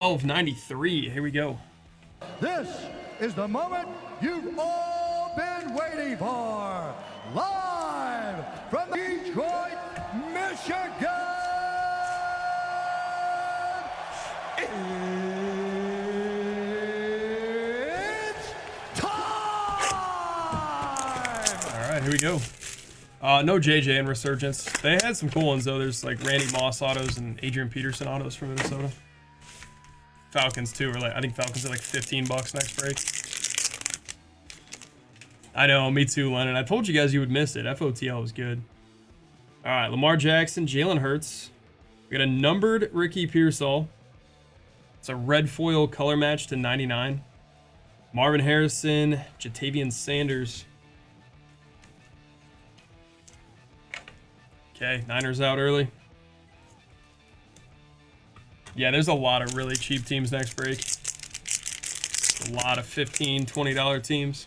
1293. Here we go. This is the moment you've all been waiting for. Live from Detroit, Michigan. It's time! All right, here we go. No JJ in Resurgence. They had some cool ones, though. There's like Randy Moss autos and Adrian Peterson autos from Minnesota. Falcons, too. I think Falcons are like $15 next break. I know, me too, Lennon. I told you guys you would miss it. FOTL was good. All right, Lamar Jackson, Jalen Hurts. We got a numbered Ricky Pearsall. It's a red foil color match to 99. Marvin Harrison, Jatavian Sanders. Okay, Niners out early. Yeah, there's a lot of really cheap teams next break. A lot of $15, $20 teams.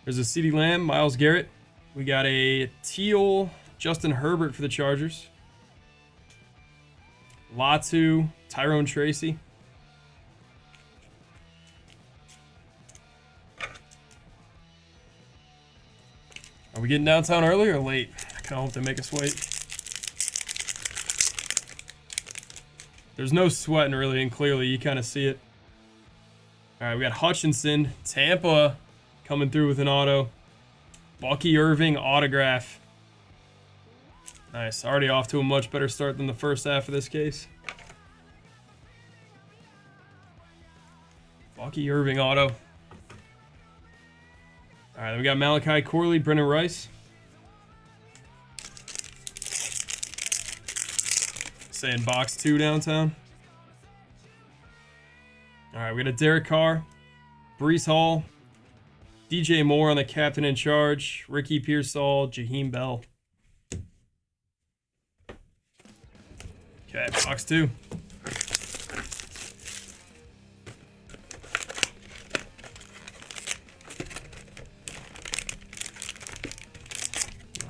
There's a CeeDee Lamb, Myles Garrett. We got a teal Justin Herbert for the Chargers. Latu, Tyrone Tracy. Are we getting downtown early or late? I kind of hope they make us wait. There's no sweating really, and clearly you kind of see it. All right, we got Hutchinson, Tampa coming through with an auto. Bucky Irving autograph. Nice, already off to a much better start than the first half of this case. Bucky Irving auto. All right, then we got Malachi Corley, Brennan Rice. Saying box 2 downtown. All right, we got a Derek Carr, Breece Hall, DJ Moore on the captain in charge, Ricky Pearsall, Jaheim Bell. Okay, box 2.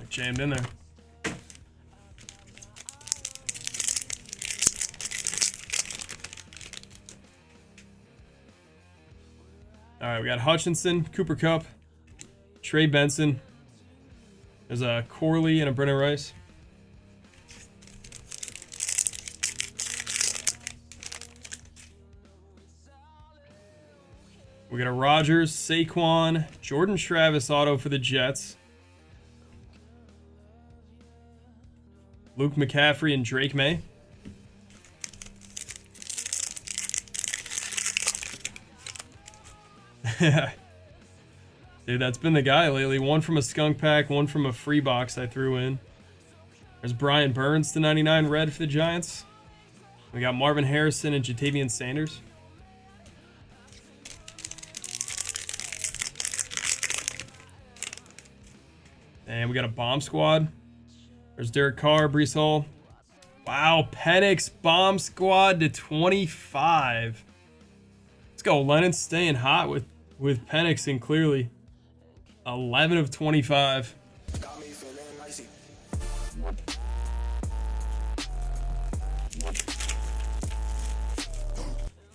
Jammed in there. All right, we got Hutchinson, Cooper Kupp, Trey Benson. There's a Corley and a Brennan Rice. We got a Rodgers, Saquon, Jordan Travis auto for the Jets. Luke McCaffrey and Drake May. Dude, that's been the guy lately. One from a skunk pack, one from a free box I threw in. There's Brian Burns to 99 red for the Giants. We got Marvin Harrison and Jatavian Sanders. And we got a bomb squad. There's Derek Carr, Breece Hall. Wow, Penix bomb squad to 25. Let's go, Lennon staying hot with Penix and clearly 11 of 25.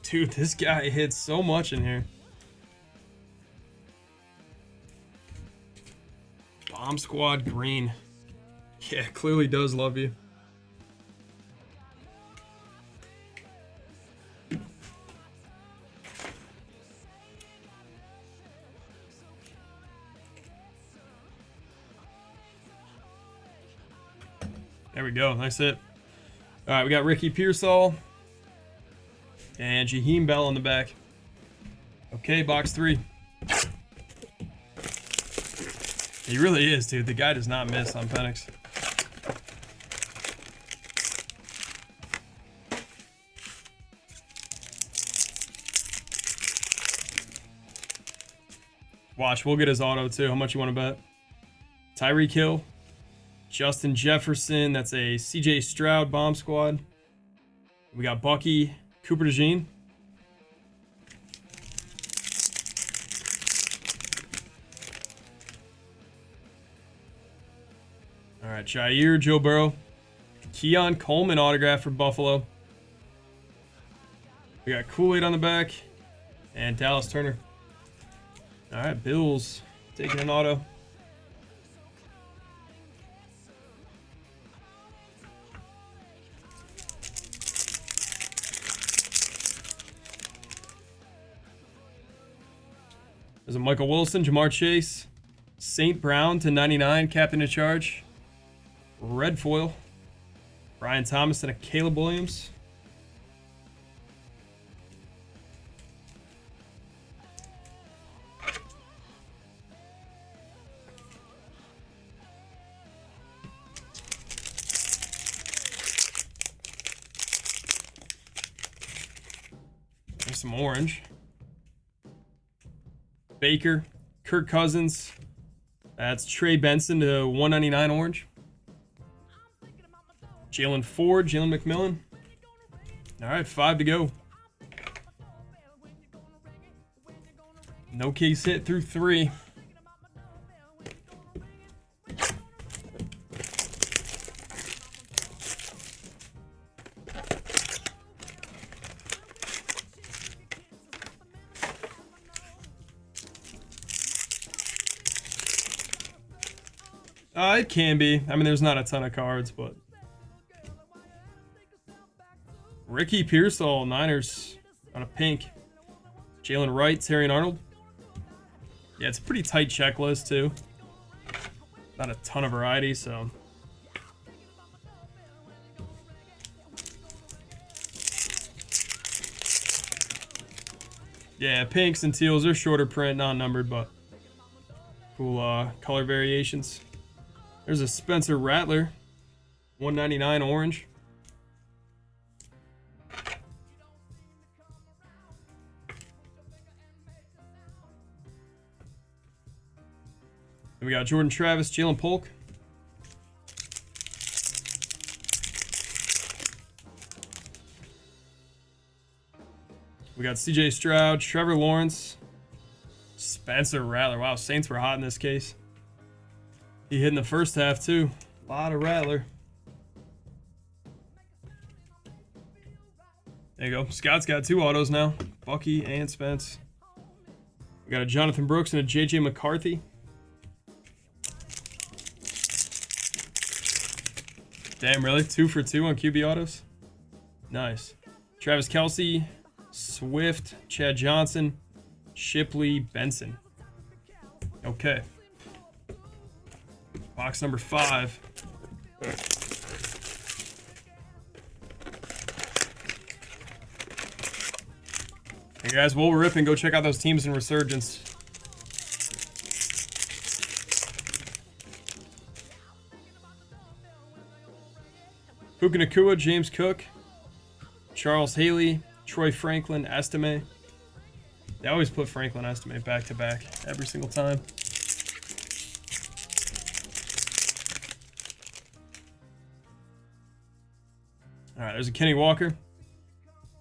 Dude, this guy hits so much in here. Bomb squad green. Yeah, clearly does love you. There we go. Nice hit. All right, we got Ricky Pearsall and Jaheim Bell on the back. Okay, box 3. He really is, dude. The guy does not miss on Penix. Watch, we'll get his auto too. How much you want to bet? Tyreek Hill, Justin Jefferson. That's a CJ Stroud bomb squad. We got Bucky, Cooper DeJean. All right, Jair, Joe Burrow. Keon Coleman autograph for Buffalo. We got Kool-Aid on the back and Dallas Turner. All right, Bills taking an auto. There's a Michael Wilson, Jamar Chase, St. Brown /99, captain in charge. Red foil. Brian Thomas and a Caleb Williams. There's some orange. Baker, Kirk Cousins. That's Trey Benson to 199 orange. Jalen Ford, Jalen McMillan. All right, 5 to go. No case hit through 3. It can be. I mean, there's not a ton of cards, but Ricky Pearsall, Niners on a pink. Jalen Wright, Terry Arnold. Yeah, it's a pretty tight checklist too. Not a ton of variety, so. Yeah, pinks and teals are shorter print, non-numbered, but cool color variations. There's a Spencer Rattler, 199 orange. And we got Jordan Travis, Jalen Polk. We got CJ Stroud, Trevor Lawrence, Spencer Rattler. Wow, Saints were hot in this case. He hit in the first half too. A lot of Rattler. There you go. Scott's got 2 autos now. Bucky and Spence. We got a Jonathan Brooks and a JJ McCarthy. Damn, really? 2 for 2 on QB autos? Nice. Travis Kelce, Swift, Chad Johnson, Shipley, Benson. Okay. Box number 5. Hey guys, while we're ripping, go check out those teams in Resurgence. Puka Nacua, James Cook, Charles Haley, Troy Franklin, Estime. They always put Franklin Estime back to back every single time. All right, there's a Kenny Walker.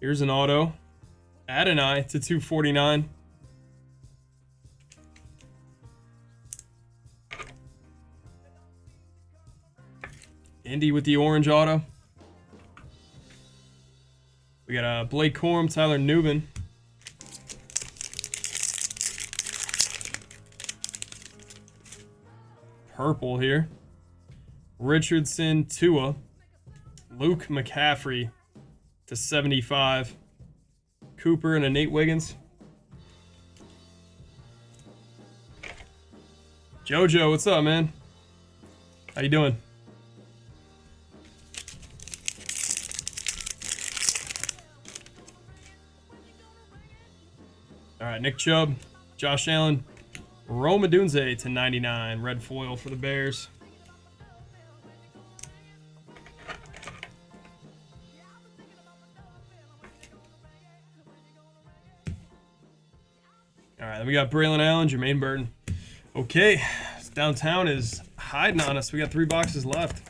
Here's an auto. Adonai to 249. Indy with the orange auto. We got Blake Corum, Tyler Newman. Purple here. Richardson, Tua. Luke McCaffrey to 75. Cooper and a Nate Wiggins. Jojo, what's up, man? How you doing? All right, Nick Chubb, Josh Allen, Rome Odunze to 99. Red foil for the Bears. All right, then we got Braylon Allen, Jermaine Burton. Okay, downtown is hiding on us. We got 3 boxes left.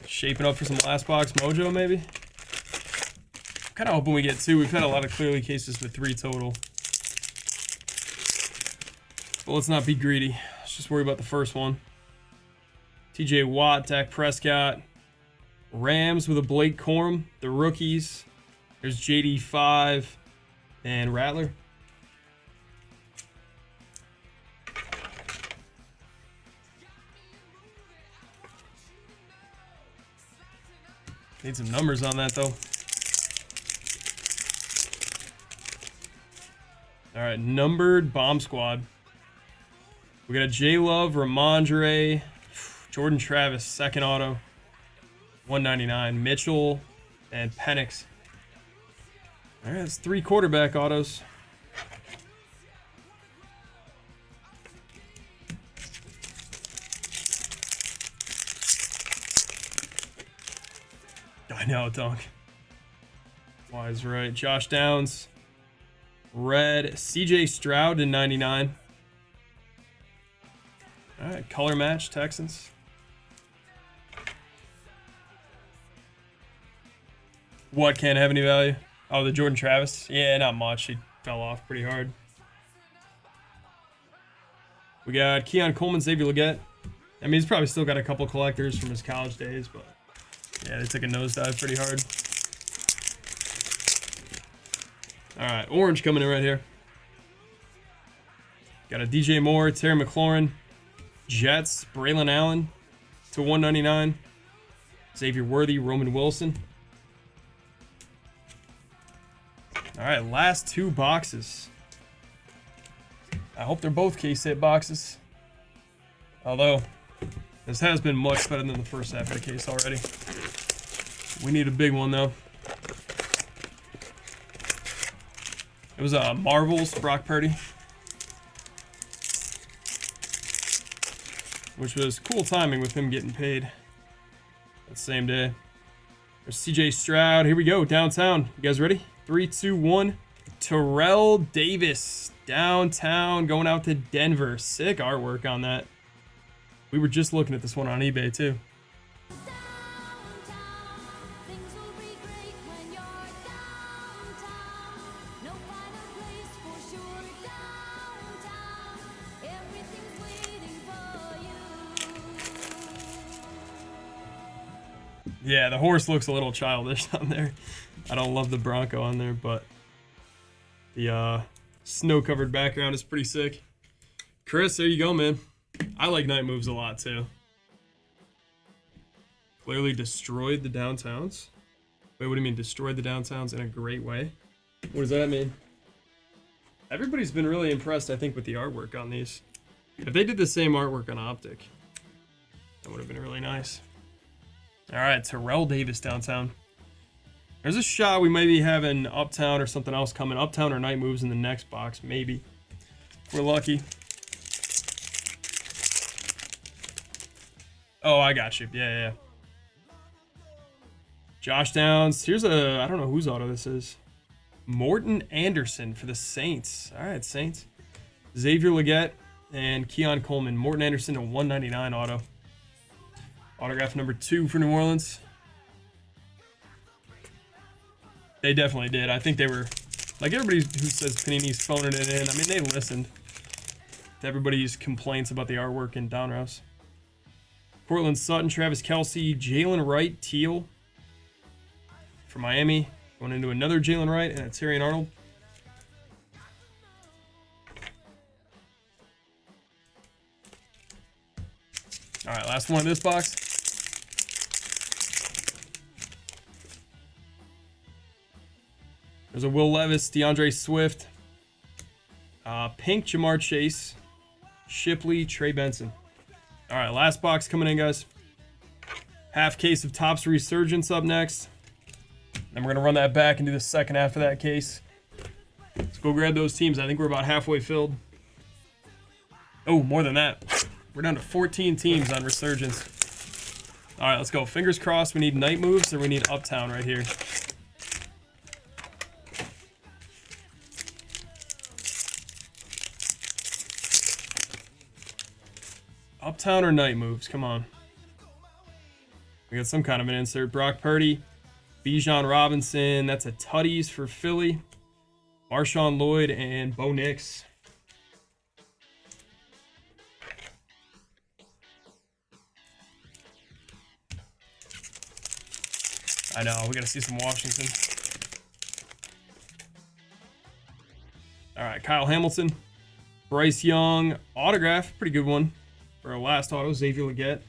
Shaping up for some last box mojo, maybe? Kind of hoping we get 2. We've had a lot of clearly cases with 3 total. But let's not be greedy. Let's just worry about the first one. TJ Watt, Dak Prescott, Rams with a Blake Corum. The rookies. There's JD5 and Rattler. Need some numbers on that, though. All right, numbered bomb squad. We got a J Love, Ramondre, Jordan Travis, second auto, 199, Mitchell, and Penix. All right, that's 3 quarterback autos. I know, Dunk. Wise right. Josh Downs. Red. CJ Stroud in 99. All right, color match, Texans. What can't have any value? Oh, the Jordan Travis? Yeah, not much. He fell off pretty hard. We got Keon Coleman, Xavier Legette. I mean, he's probably still got a couple collectors from his college days, but yeah, they took a nosedive pretty hard. All right, orange coming in right here. Got a DJ Moore, Terry McLaurin, Jets, Braylon Allen to 199. Xavier Worthy, Roman Wilson. All right, last 2 boxes. I hope they're both K-State boxes. Although, this has been much better than the first half of the case already. We need a big one, though. It was a Marvels, Brock Purdy. Which was cool timing with him getting paid that same day. There's CJ Stroud. Here we go, downtown. You guys ready? 3, 2, 1. Terrell Davis, downtown, going out to Denver. Sick artwork on that. We were just looking at this one on eBay, too. Yeah, the horse looks a little childish on there. I don't love the Bronco on there, but the snow-covered background is pretty sick. Chris, there you go, man. I like night moves a lot, too. Clearly destroyed the downtowns. Wait, what do you mean, destroyed the downtowns in a great way? What does that mean? Everybody's been really impressed, I think, with the artwork on these. If they did the same artwork on Optic, that would have been really nice. All right, Terrell Davis downtown. There's a shot we might be having Uptown or something else coming. Uptown or night moves in the next box, maybe. If we're lucky. Oh, I got you. Yeah. Josh Downs. Here's a, I don't know whose auto this is. Morton Anderson for the Saints. All right, Saints. Xavier Legette and Keon Coleman. Morton Anderson, a 199 auto. Autograph number 2 for New Orleans. They definitely did. I think they were, like everybody who says Panini's phoning it in, I mean, they listened to everybody's complaints about the artwork in Downhouse. Cortland Sutton, Travis Kelce, Jalen Wright, teal for Miami. Going into another Jalen Wright and a Terrion Arnold. All right, last one in this box. There's a Will Levis, DeAndre Swift, pink Jamar Chase, Shipley, Trey Benson. All right, last box coming in, guys. Half case of Topps Resurgence up next. Then we're going to run that back and do the second half of that case. Let's go grab those teams. I think we're about halfway filled. Oh, more than that. We're down to 14 teams on Resurgence. All right, let's go. Fingers crossed we need night moves or we need Uptown right here. Uptown or night moves? Come on. We got some kind of an insert. Brock Purdy, Bijan Robinson. That's a Tutties for Philly. Marshawn Lloyd and Bo Nix. I know, we gotta see some Washington. All right, Kyle Hamilton. Bryce Young autograph, pretty good one for our last auto, Xavier Legette.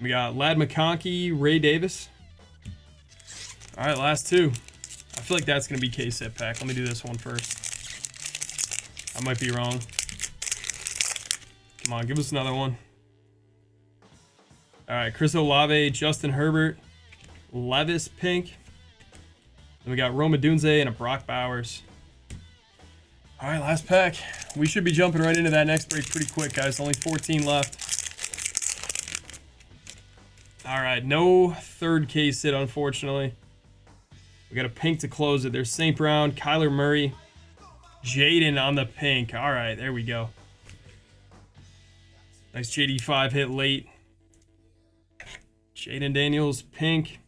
We got Ladd McConkey, Ray Davis. All right, last two. I feel like that's going to be K-Sit pack. Let me do this one first. I might be wrong. Come on, give us another one. All right, Chris Olave, Justin Herbert, Levis pink. Then we got Roma Dunze and a Brock Bowers. All right, last pack. We should be jumping right into that next break pretty quick, guys. Only 14 left. All right, no third K-Sit, unfortunately. We got a pink to close it. There's St. Brown, Kyler Murray, Jaden on the pink. All right, there we go. Nice JD5 hit late. Jaden Daniels, pink.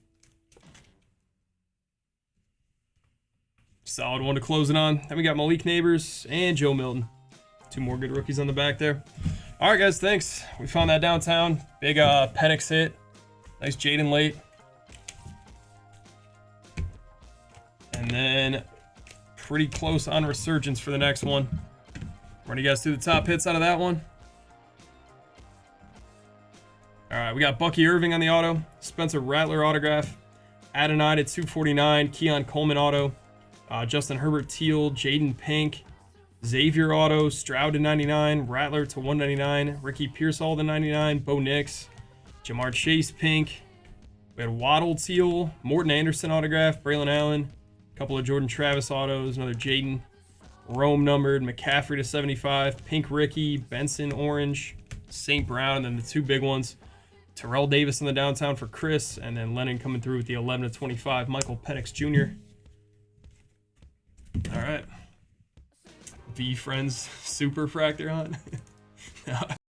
Solid one to close it on. Then we got Malik Neighbors and Joe Milton. Two more good rookies on the back there. All right, guys, thanks. We found that downtown. Big Penix hit. Nice Jaden late. And then pretty close on Resurgence for the next one. Run you guys through the top hits out of that one. All right, we got Bucky Irving on the auto. Spencer Rattler autograph. Adonai to 249. Keon Coleman auto. Justin Herbert teal. Jaden pink. Xavier auto. Stroud to 99. Rattler to 199. Ricky Pearsall to 99. Bo Nix. Jamar Chase pink. We had Waddle teal. Morton Anderson autograph. Braylon Allen. A couple of Jordan Travis autos. Another Jaden. Rome numbered. McCaffrey to 75. Pink Ricky. Benson orange. St. Brown. And then the two big ones. Terrell Davis in the downtown for Chris. And then Lennon coming through with the 11 to 25. Michael Penix Jr. All right. V Friends Super Fractor Hunt.